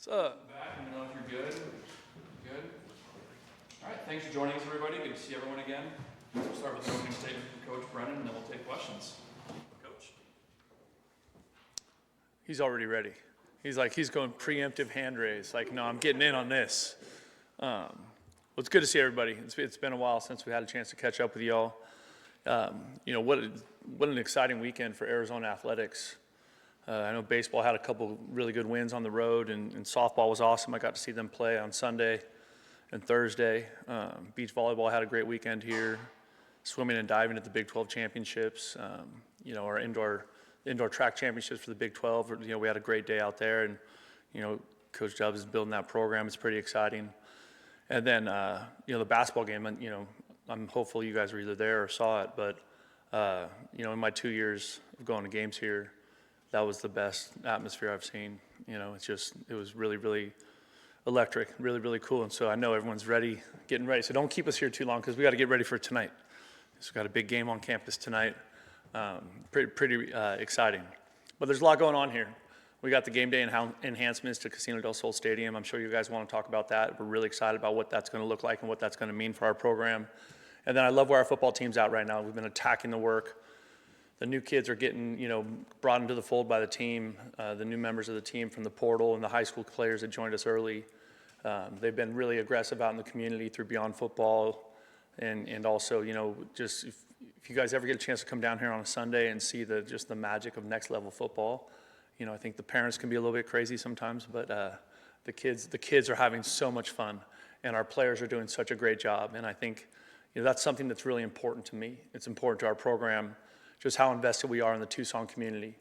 What's up? Back. Let me know if you're good. Good. All right. Thanks for joining us, everybody. Good to see everyone again. We'll start with the opening statement from Coach Brennan, and then we'll take questions. Coach. He's already ready. He's going preemptive hand raise. Like, no, I'm getting in on this. Well, it's good to see everybody. It's been a while since we had a chance to catch up with y'all. What an exciting weekend for Arizona athletics. I know baseball had a couple really good wins on the road, and softball was awesome. I got to see them play on Sunday and Thursday. Beach volleyball had a great weekend here. Swimming and diving at the Big 12 championships. Our indoor track championships for the Big 12. We had a great day out there, and Coach Dubs is building that program. It's pretty exciting. And then the basketball game. I'm hopeful you guys were either there or saw it, but in my 2 years of going to games here, that was the best atmosphere I've seen. It was really, really electric, really, really cool. And so I know everyone's getting ready. So don't keep us here too long because we got to get ready for tonight. So we've got a big game on campus tonight. Pretty exciting. But there's a lot going on here. We got the game day enhancements to Casino del Sol Stadium. I'm sure you guys want to talk about that. We're really excited about what that's going to look like and what that's going to mean for our program. And then I love where our football team's at right now. We've been attacking the work. The new kids are getting, brought into the fold by the team, the new members of the team from the portal and the high school players that joined us early. They've been really aggressive out in the community through Beyond Football. And also, just if you guys ever get a chance to come down here on a Sunday and see the magic of next level football, I think the parents can be a little bit crazy sometimes, but the kids are having so much fun, and our players are doing such a great job. And I think that's something that's really important to me. It's important to our program, just how invested we are in the Tucson community,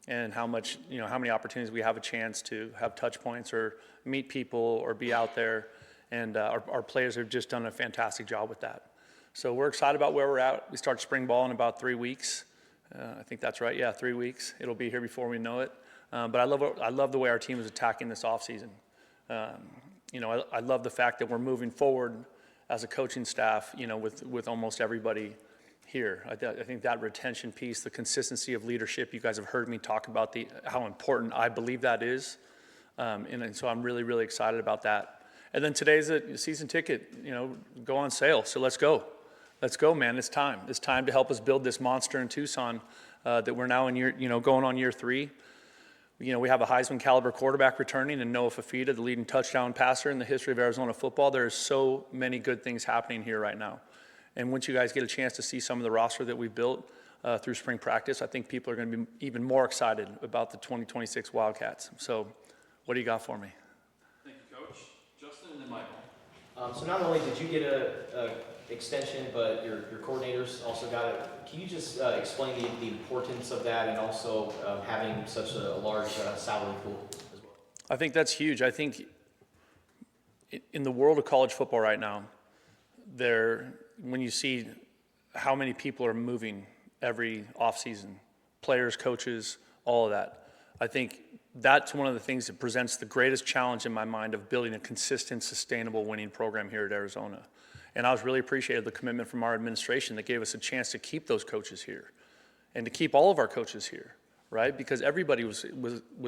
and how many opportunities we have a chance to have touch points or meet people or be out there. And our players have just done a fantastic job with that. So we're excited about where we're at. We start spring ball in about 3 weeks. I think that's right. Yeah, 3 weeks. It'll be here before we know it. But I love the way our team is attacking this offseason. I love the fact that we're moving forward as a coaching staff, with almost everybody here. I think that retention piece, the consistency of leadership, you guys have heard me talk about how important I believe that is. And so I'm really, really excited about that. And then today's a season ticket, go on sale. So let's go. Let's go, man. It's time. It's time to help us build this monster in Tucson that we're now in going on year 3. We have a Heisman caliber quarterback returning and Noah Fafita, the leading touchdown passer in the history of Arizona football. There's so many good things happening here right now. And once you guys get a chance to see some of the roster that we've built through spring practice, I think people are going to be even more excited about the 2026 Wildcats. So what do you got for me? Thank you, Coach. Justin and then Michael. So not only did you get a extension, but your coordinators also got it. Can you just explain the importance of that and also having such a large salary pool as well? I think that's huge. I think in the world of college football right now, when you see how many people are moving every offseason, players, coaches, all of that, I think that's one of the things that presents the greatest challenge in my mind of building a consistent, sustainable winning program here at Arizona. And I was really appreciative of the commitment from our administration that gave us a chance to keep those coaches here and to keep all of our coaches here, right? Because everybody was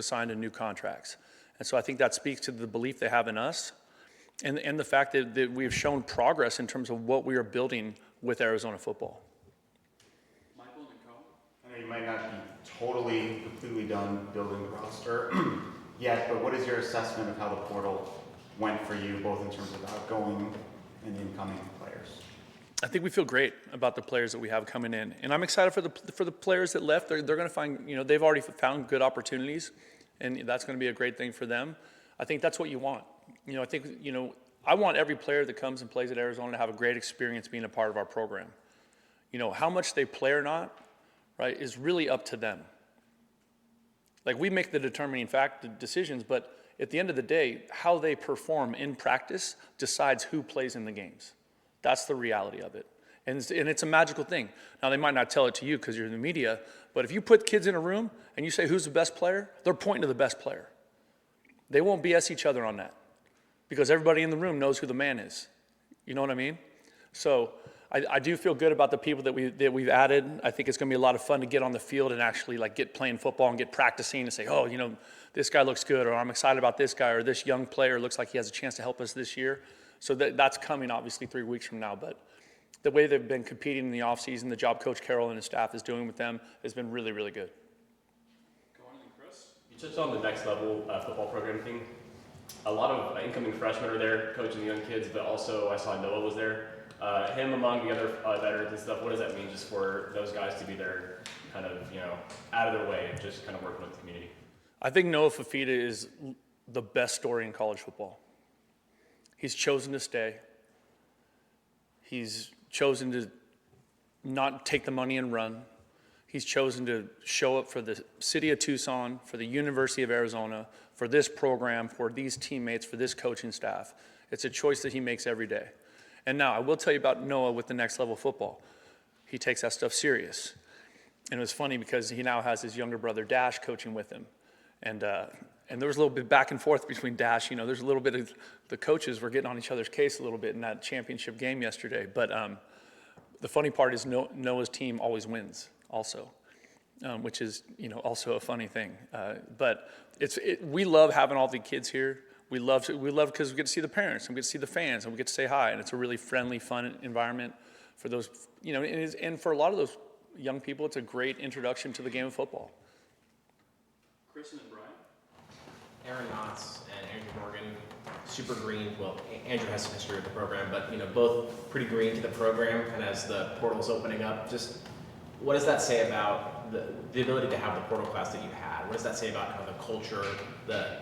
signed to new contracts. And so I think that speaks to the belief they have in us and the fact that we've shown progress in terms of what we are building with Arizona football. Michael and Co. I know you might not be totally, completely done building the roster yet, but what is your assessment of how the portal went for you, both in terms of outgoing and incoming players? I think we feel great about the players that we have coming in, and I'm excited for the players that left. They're going to find, they've already found good opportunities, and that's going to be a great thing for them. I think that's what you want. I want every player that comes and plays at Arizona to have a great experience being a part of our program. How much they play or not, right, is really up to them. Like, we make the determining decisions, but at the end of the day, how they perform in practice decides who plays in the games. That's the reality of it. And it's a magical thing. Now, they might not tell it to you because you're in the media, but if you put kids in a room and you say, who's the best player? They're pointing to the best player. They won't BS each other on that because everybody in the room knows who the man is. You know what I mean? So I do feel good about the people that we've added. I think it's going to be a lot of fun to get on the field and actually like get playing football and get practicing and say, oh, this guy looks good, or I'm excited about this guy, or this young player looks like he has a chance to help us this year. So that's coming obviously 3 weeks from now. But the way they've been competing in the offseason, the job Coach Carroll and his staff is doing with them has been really, really good. Go on, Chris. You touched on the next level football program thing. A lot of incoming freshmen are there coaching the young kids, but also I saw Noah was there. Him among the other veterans and stuff, what does that mean just for those guys to be there kind of, out of their way and just kind of working with the community? I think Noah Fafita is the best story in college football. He's chosen to stay. He's chosen to not take the money and run. He's chosen to show up for the city of Tucson, for the University of Arizona, for this program, for these teammates, for this coaching staff. It's a choice that he makes every day. And now, I will tell you about Noah with the next level football. He takes that stuff serious. And it was funny because he now has his younger brother, Dash, coaching with him. And there was a little bit back and forth between Dash. There's a little bit of the coaches were getting on each other's case a little bit in that championship game yesterday. But the funny part is Noah's team always wins also, which is, also a funny thing. But we love having all the kids here. We love because we get to see the parents, and we get to see the fans, and we get to say hi, and it's a really friendly, fun environment for those, and for a lot of those young people, it's a great introduction to the game of football. Chris and then Brian. Aaron Knotts and Andrew Morgan, super green. Well, Andrew has some history with the program, but both pretty green to the program. And as the portal's opening up, just what does that say about the ability to have the portal class that you had? What does that say about kind of the culture, the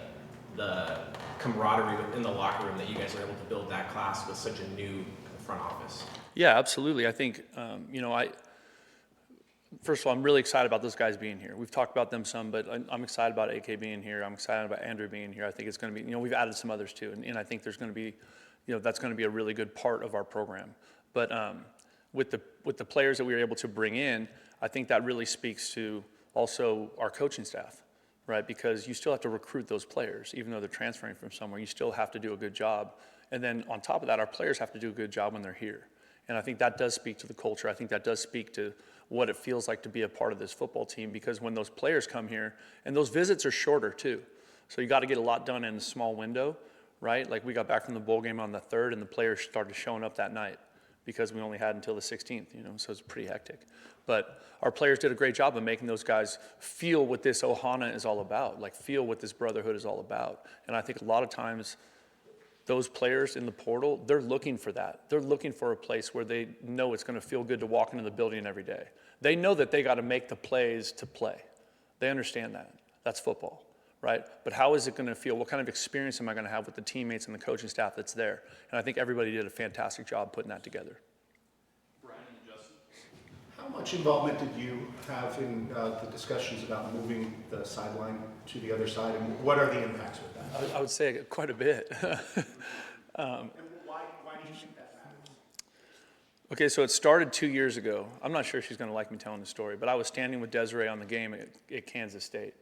camaraderie within the locker room that you guys were able to build that class with such a new front office? Yeah, absolutely. I think, first of all, I'm really excited about those guys being here. We've talked about them some, but I'm excited about AK being here. I'm excited about Andrew being here. I think it's going to be, we've added some others too, and I think there's going to be, that's going to be a really good part of our program. But with the players that we were able to bring in, I think that really speaks to also our coaching staff, right? Because you still have to recruit those players, even though they're transferring from somewhere. You still have to do a good job. And then on top of that, our players have to do a good job when they're here. And I think that does speak to the culture. I think that does speak to what it feels like to be a part of this football team, because when those players come here, and those visits are shorter too. So you got to get a lot done in a small window, right? Like we got back from the bowl game on the 3rd, and the players started showing up that night because we only had until the 16th, so it's pretty hectic. But our players did a great job of making those guys feel what this Ohana is all about, like feel what this brotherhood is all about. And I think a lot of times those players in the portal, they're looking for that. They're looking for a place where they know it's going to feel good to walk into the building every day. They know that they got to make the plays to play. They understand that. That's football, right? But how is it going to feel? What kind of experience am I going to have with the teammates and the coaching staff that's there? And I think everybody did a fantastic job putting that together. Brian and Justin. How much involvement did you have in the discussions about moving the sideline to the other side, and what are the impacts with that? I would say quite a bit. And why do you think that matters? Okay, so it started 2 years ago. I'm not sure she's going to like me telling the story, but I was standing with Desiree on the game at Kansas State.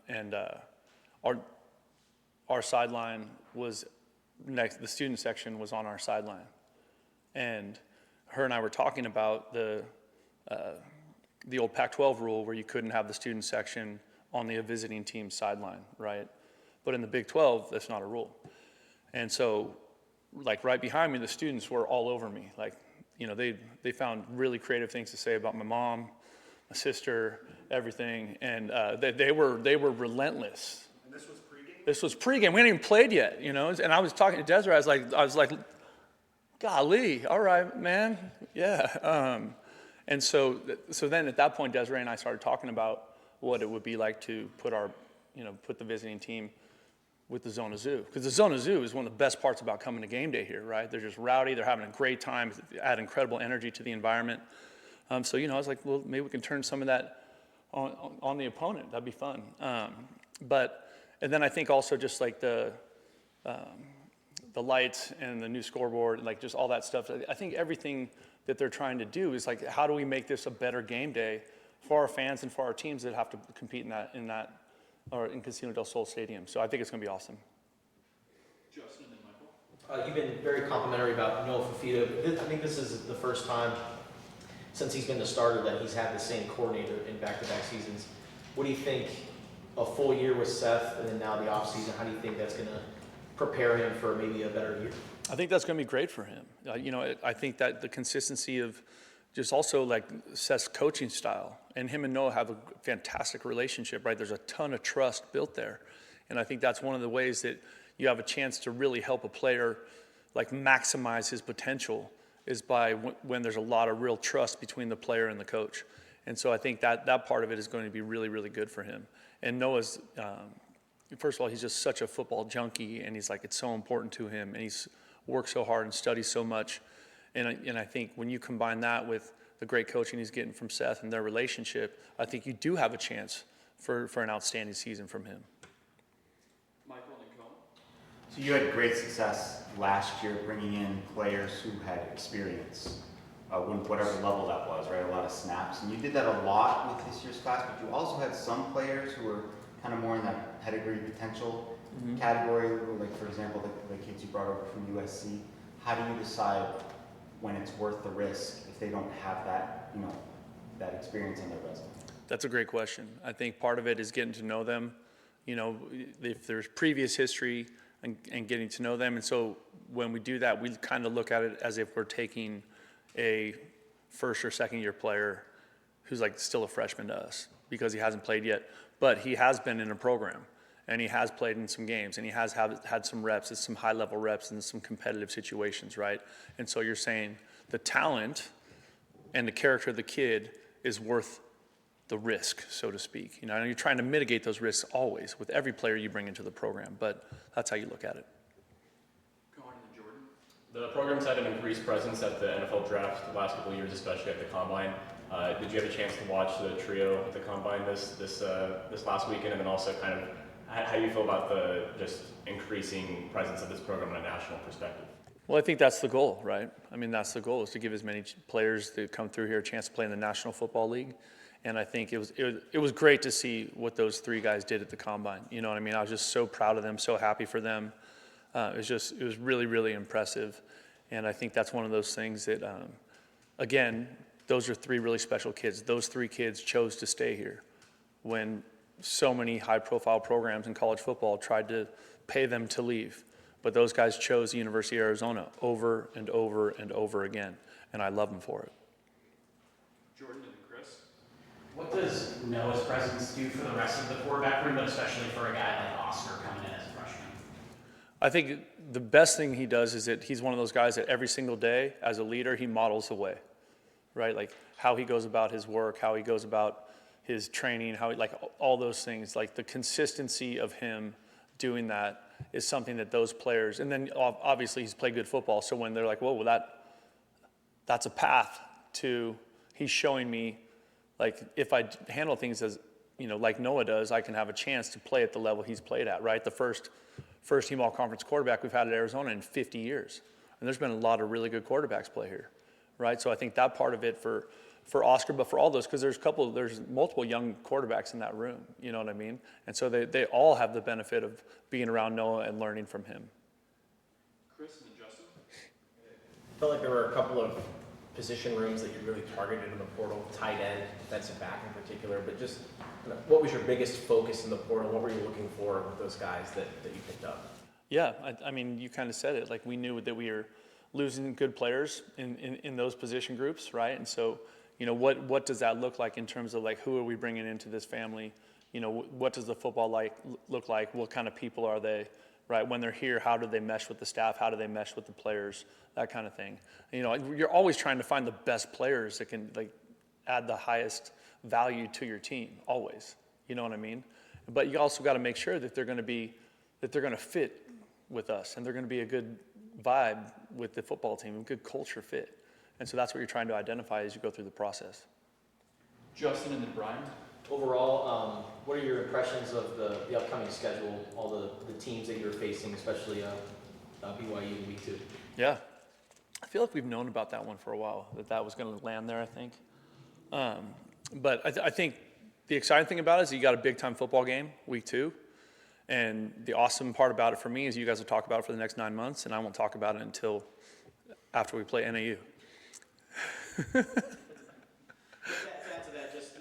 And our sideline was next, the student section was on our sideline. And her and I were talking about the old Pac-12 rule where you couldn't have the student section on the visiting team's sideline, right? But in the Big 12, that's not a rule. And so, like right behind me, the students were all over me. Like, they found really creative things to say about my mom, my sister, everything, and they were relentless. And this was pregame? This was pregame. We hadn't even played yet, And I was talking to Desiree. I was like, golly, all right, man, yeah. And so then at that point, Desiree and I started talking about what it would be like to put put the visiting team with the Zona Zoo. Because the Zona Zoo is one of the best parts about coming to game day here, right? They're just rowdy, they're having a great time, add incredible energy to the environment. So, I was like, well, maybe we can turn some of that on the opponent. That'd be fun. And then I think also just like the lights and the new scoreboard, like just all that stuff. I think everything that they're trying to do is like, how do we make this a better game day for our fans and for our teams that have to compete in Casino del Sol Stadium. So I think it's going to be awesome. Justin and then Michael. You've been very complimentary about Noah Fafita. I think this is the first time since he's been the starter that he's had the same coordinator in back-to-back seasons. What do you think, a full year with Seth and then now the offseason, how do you think that's going to prepare him for maybe a better year? I think that's going to be great for him. I think that the consistency of just also like Seth's coaching style, and him and Noah have a fantastic relationship, right? There's a ton of trust built there. And I think that's one of the ways that you have a chance to really help a player like maximize his potential is by when there's a lot of real trust between the player and the coach. And so I think that part of it is going to be really, really good for him. And Noah's, first of all, he's just such a football junkie, and he's like, it's so important to him, and he's worked so hard and studies so much. And I think when you combine that with the great coaching he's getting from Seth and their relationship, I think you do have a chance for an outstanding season from him. Michael and Cohen? So you had great success last year bringing in players who had experience, whatever level that was, right? A lot of snaps. And you did that a lot with this year's class, but you also had some players who were kind of more in that pedigree potential category, like for example, the kids you brought over from USC. How do you decide when it's worth the risk if they don't have that, that experience on their resume? That's a great question. I think part of it is getting to know them. If there's previous history and getting to know them. And so when we do that, we kind of look at it as if we're taking a first or second year player who's like still a freshman to us because he hasn't played yet, but he has been in a program and he has played in some games and he has had some reps, some high level reps in some competitive situations, right? And so you're saying the talent and the character of the kid is worth the risk, so to speak. You're trying to mitigate those risks always with every player you bring into the program, but that's how you look at it. Cohen and Jordan? The program's had an increased presence at the NFL draft the last couple of years, especially at the combine. Did you have a chance to watch the trio at the combine this last weekend, and then also kind of how do you feel about the just increasing presence of this program on a national perspective? Well, I think that's the goal, right? I mean, that's the goal, is to give as many players that come through here a chance to play in the National Football League. And I think it was great to see what those three guys did at the combine. You know what I mean? I was just so proud of them, so happy for them. It was really, really impressive. And I think that's one of those things that, again, those are three really special kids. Those three kids chose to stay here when so many high-profile programs in college football tried to pay them to leave. But those guys chose the University of Arizona over and over and over again, and I love them for it. Jordan and Chris? What does Noah's presence do for the rest of the quarterback room, but especially for a guy like Oscar coming in as a freshman? I think the best thing he does is that he's one of those guys that every single day, as a leader, he models the way, right? Like how he goes about his work, how he goes about his training, like all those things, like the consistency of him doing that is something that those players, and then obviously he's played good football, so when they're like, whoa, well that's a path to, he's showing me, like if I handle things as, like Noah does, I can have a chance to play at the level he's played at, right? The first team all conference quarterback we've had at Arizona in 50 years. And there's been a lot of really good quarterbacks play here, right? So I think that part of it for Oscar, but for all those, because there's multiple young quarterbacks in that room, you know what I mean? And so they all have the benefit of being around Noah and learning from him. Chris and Justin? I felt like there were a couple of position rooms that you really targeted in the portal, tight end, defensive back in particular, but just what was your biggest focus in the portal? What were you looking for with those guys that you picked up? Yeah, I mean, you kind of said it. Like we knew that we were losing good players in those position groups, right? And so, what does that look like in terms of like who are we bringing into this family? What does the football look like? What kind of people are they? Right, when they're here, how do they mesh with the staff? How do they mesh with the players? That kind of thing. You're always trying to find the best players that can like add the highest value to your team. Always, you know what I mean? But you also got to make sure that they're going to fit with us, and they're going to be a good vibe with the football team, a good culture fit. And so that's what you're trying to identify as you go through the process. Justin and then Brian? Overall, what are your impressions of the upcoming schedule, all the teams that you're facing, especially BYU in week 2? Yeah, I feel like we've known about that one for a while, that was going to land there, I think. But I think the exciting thing about it is you got a big-time football game, week 2, And the awesome part about it for me is you guys will talk about it for the next 9 months, and I won't talk about it until after we play NAU. To add to that, just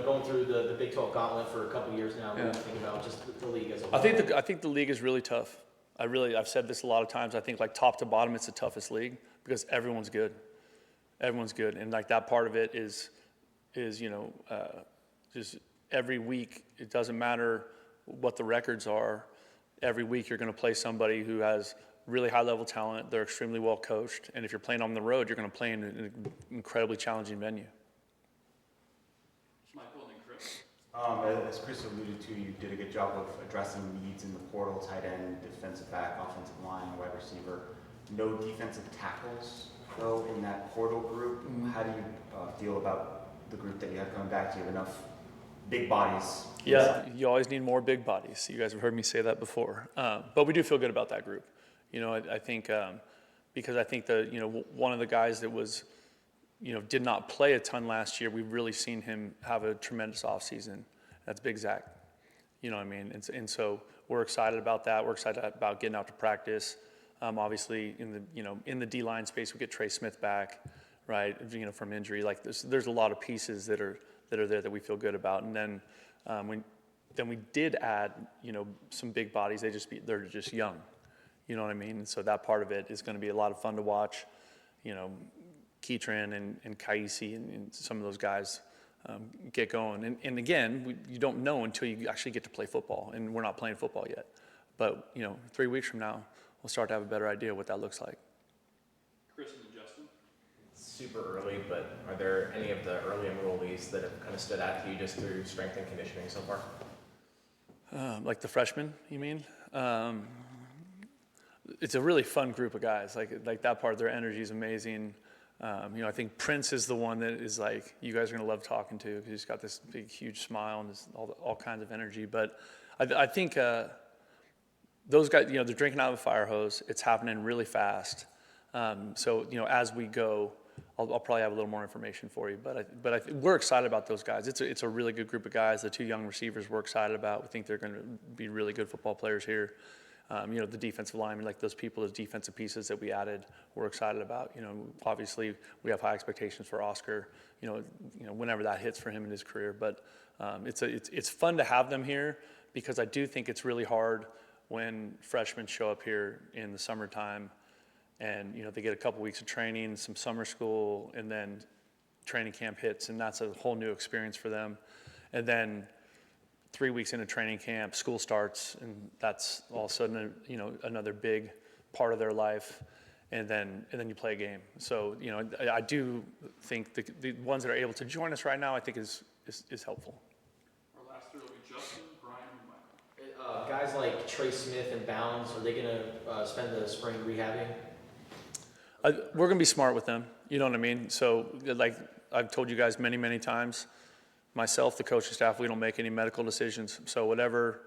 going through the Big 12 gauntlet for a couple of years now, what do you think about just the league as a whole? I think the league is really tough. I've said this a lot of times. I think like top to bottom, it's the toughest league because everyone's good. Everyone's good, and like that part of it is just every week. It doesn't matter what the records are. Every week you're going to play somebody who has really high level talent. They're extremely well coached, and if you're playing on the road, you're going to play in an incredibly challenging venue. Michael and then Chris. As Chris alluded to, you did a good job of addressing needs in the portal, tight end, defensive back, offensive line, wide receiver. No defensive tackles, though, in that portal group. How do you feel about the group that you have coming back? Do you have enough big bodies? Yeah, you always need more big bodies. You guys have heard me say that before. But we do feel good about that group. I think because I think one of the guys that was, did not play a ton last year, we've really seen him have a tremendous offseason. That's Big Zach. You know what I mean? And so we're excited about that. We're excited about getting out to practice. Obviously, in the D-line space, we get Trey Smith back, right? From injury. Like there's a lot of pieces that are there that we feel good about. And then we did add, some big bodies. They're just young. You know what I mean? And so that part of it is going to be a lot of fun to watch. Keatran and Kaisi and some of those guys get going. And again, you don't know until you actually get to play football. And we're not playing football yet. But, 3 weeks from now, we'll start to have a better idea what that looks like. Chris and then Justin. Super early, but are there any of the early enrollees that have kind of stood out to you just through strength and conditioning so far? Like the freshmen, you mean? It's a really fun group of guys. Like that part of their energy is amazing. I think Prince is the one that is like, you guys are going to love talking to because he's got this big, huge smile and all kinds of energy. But I think those guys, they're drinking out of a fire hose. It's happening really fast. So, as we go, I'll probably have a little more information for you. But we're excited about those guys. It's a really good group of guys. The two young receivers we're excited about. We think they're going to be really good football players here. The defensive linemen, like those people, those defensive pieces that we added, we're excited about. Obviously we have high expectations for Oscar, whenever that hits for him in his career. But it's fun to have them here because I do think it's really hard when freshmen show up here in the summertime and, they get a couple weeks of training, some summer school, and then training camp hits, and that's a whole new experience for them. And then 3 weeks into training camp, school starts, and that's all of a sudden, another big part of their life. And then you play a game. So, I do think the ones that are able to join us right now, I think is helpful. Our last three will be Justin, Brian, and Michael. Guys like Trey Smith and Bounds, are they going to spend the spring rehabbing? We're going to be smart with them. You know what I mean? So, like I've told you guys many, many times, myself, the coaching staff, we don't make any medical decisions. So whatever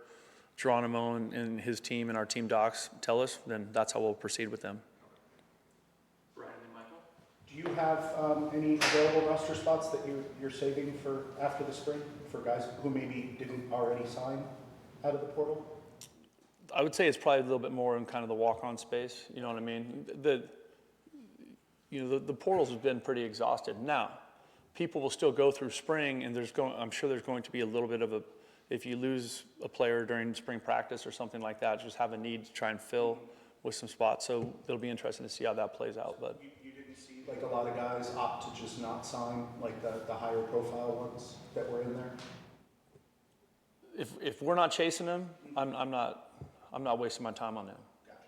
Geronimo and his team and our team docs tell us, then that's how we'll proceed with them. Brian and Michael. Do you have any available roster spots that you're saving for after the spring for guys who maybe didn't already sign out of the portal? I would say it's probably a little bit more in kind of the walk-on space. You know what I mean? The portals have been pretty exhausted. Now, people will still go through spring, and I'm sure there's going to be a little bit of if you lose a player during spring practice or something like that, just have a need to try and fill with some spots. So it'll be interesting to see how that plays out. But You didn't see like a lot of guys opt to just not sign, like the higher profile ones that were in there? if we're not chasing them, I'm not wasting my time on them.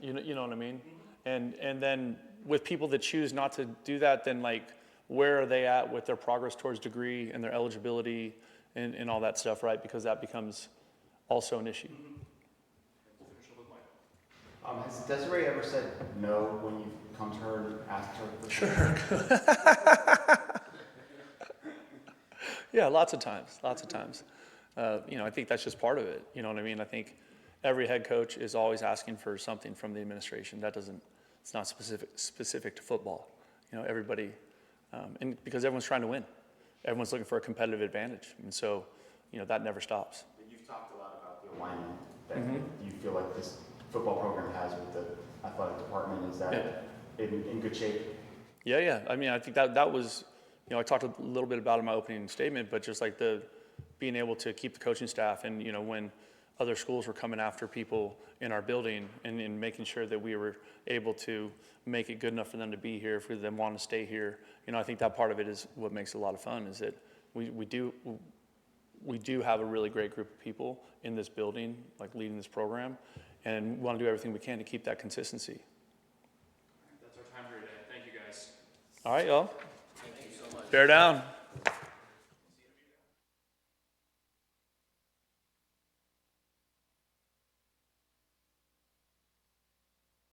You know what I mean? And then with people that choose not to do that, then like where are they at with their progress towards degree and their eligibility and all that stuff, right? Because that becomes also an issue. We'll finish up with Michael. Has Desiree ever said no when you've come to her and asked her for Sure. Yeah, lots of times. I think that's just part of it. You know what I mean? I think every head coach is always asking for something from the administration. It's not specific to football. Everybody, and because everyone's trying to win. Everyone's looking for a competitive advantage. And so, that never stops. You've talked a lot about the alignment that you feel like this football program has with the athletic department? Is that in good shape? Yeah. I mean, I think that was, I talked a little bit about it in my opening statement, but just like being able to keep the coaching staff and, when other schools were coming after people in our building and making sure that we were able to make it good enough for them to be here, for them wanting to stay here. I think that part of it is what makes it a lot of fun, is that we do have a really great group of people in this building, like leading this program, and we want to do everything we can to keep that consistency. That's our time for today. Thank you, guys. All right, y'all. Thank you so much. Bear down.